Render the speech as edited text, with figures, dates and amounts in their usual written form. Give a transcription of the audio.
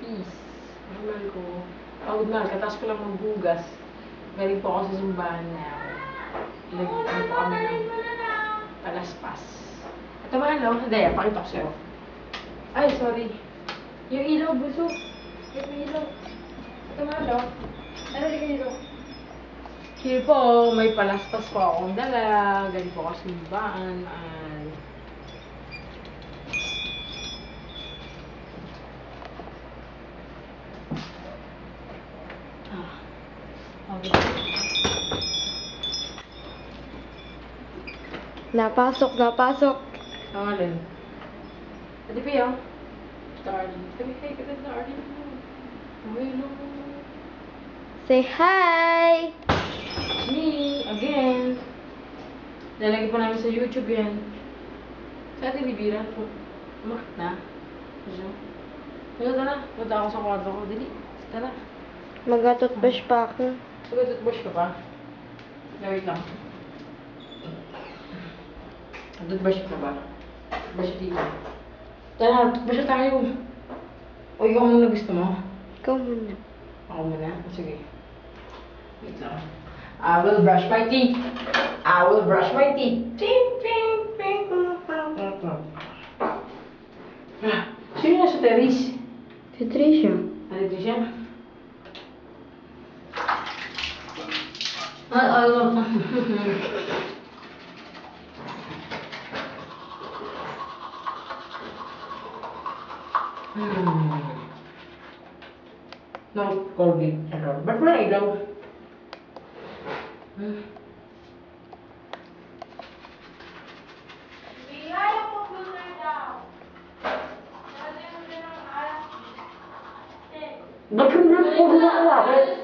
Peace. Normal ko. Pagod na, katapos ko lang maghugas. Galing po ako sa simbahan na nag-ano po kami ng palaspas. Ito mahal, no? Hindi, pakita ko sa'yo. Ay, sorry. Yung ilaw, buso. Yung ilaw. Ito mahal, no? Ano yung ilaw? Here po, may palaspas po akong dala. Galing po ako sa simbahan. Okay. Napasok. Ang alin? Ate Pia? Darling. Sabi, hey, kasi darling mo. Hello. Say hi! Me, again. Lalagay po namin sa YouTube yan. Sa Ate Bibira, umakit na. Tara, punta ako sa kwarto ko. Dali, tara. Mag-toothbrush pa ako. Mag-toothbrush ka pa? Wait lang. Toothbrush ka ba? Toothbrush dito. Tara, toothbrush tayo. O ikaw muna gusto mo? Ikaw muna. Ako muna? Sige. Wait lang. I will brush my teeth. I will brush my teeth. Ting, ting, ting. Sino na sa terrace? Si Tricia. Nandito siya? No, Colgate. Ano? Ba't wala ilaw? Ba't hindi po na ako?